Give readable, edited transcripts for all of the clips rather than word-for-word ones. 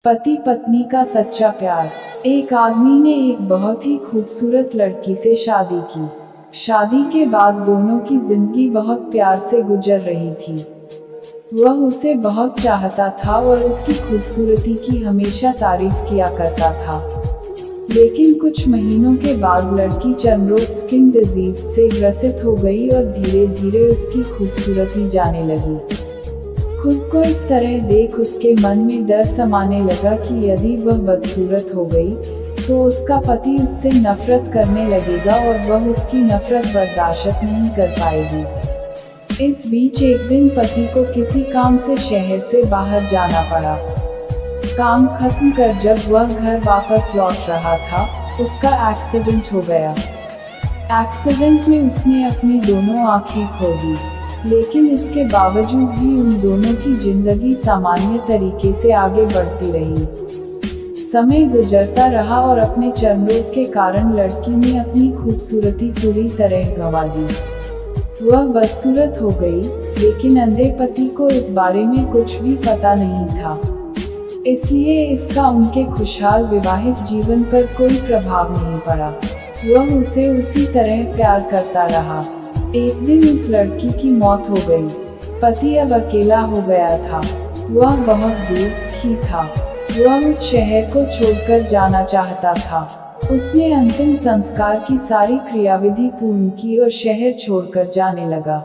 पति पत्नी का सच्चा प्यार। एक आदमी ने एक बहुत ही खूबसूरत लड़की से शादी की। शादी के बाद दोनों की जिंदगी बहुत प्यार से गुजर रही थी। वह उसे बहुत चाहता था और उसकी खूबसूरती की हमेशा तारीफ किया करता था। लेकिन कुछ महीनों के बाद लड़की चर्मरोग स्किन डिजीज से ग्रसित हो गई और धीरे धीरे उसकी खूबसूरती जाने लगी। खुद को इस तरह देख उसके मन में डर समाने लगा कि यदि वह बदसूरत हो गई तो उसका पति उससे नफरत करने लगेगा और वह उसकी नफरत बर्दाश्त नहीं कर पाएगी। इस बीच एक दिन पति को किसी काम से शहर से बाहर जाना पड़ा। काम खत्म कर जब वह घर वापस लौट रहा था, उसका एक्सीडेंट हो गया। एक्सीडेंट में उसने अपनी दोनों आंखें खो दी, लेकिन इसके बावजूद भी उन दोनों की जिंदगी सामान्य तरीके से आगे बढ़ती रही। समय गुजरता रहा और अपने चर्मरोग के कारण लड़की ने अपनी खूबसूरती पूरी तरह गंवा दी। वह बदसूरत हो गई, लेकिन अंधे पति को इस बारे में कुछ भी पता नहीं था, इसलिए इसका उनके खुशहाल विवाहित जीवन पर कोई प्रभाव नहीं पड़ा। वह उसे उसी तरह प्यार करता रहा। एक दिन उस लड़की की मौत हो गई। पति अब अकेला हो गया था। वह बहुत दुखी था। वह उस शहर को छोड़कर जाना चाहता था। उसने अंतिम संस्कार की सारी क्रियाविधि पूर्ण की और शहर छोड़कर जाने लगा।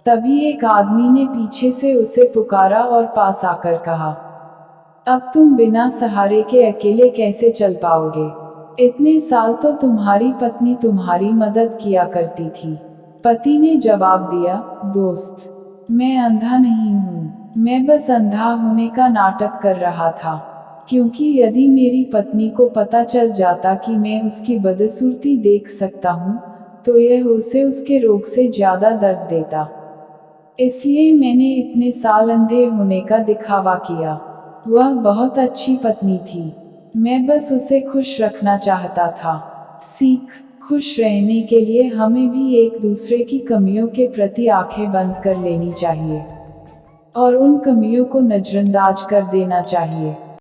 तभी एक आदमी ने पीछे से उसे पुकारा और पास आकर कहा, अब तुम बिना सहारे के अकेले कैसे चल पाओगे? इतने साल तो तुम्हारी पत्नी तुम्हारी मदद किया करती थी। पति ने जवाब दिया, दोस्त, मैं अंधा नहीं हूँ, मैं बस अंधा होने का नाटक कर रहा था, क्योंकि यदि मेरी पत्नी को पता चल जाता कि मैं उसकी बदसूरती देख सकता हूँ, तो यह उसे उसके रोग से ज्यादा दर्द देता। इसलिए मैंने इतने साल अंधे होने का दिखावा किया। वह बहुत अच्छी पत्नी थी, मैं बस उसे खुश रखना चाहता था। सीख: खुश रहने के लिए हमें भी एक दूसरे की कमियों के प्रति आंखें बंद कर लेनी चाहिए और उन कमियों को नजरअंदाज कर देना चाहिए।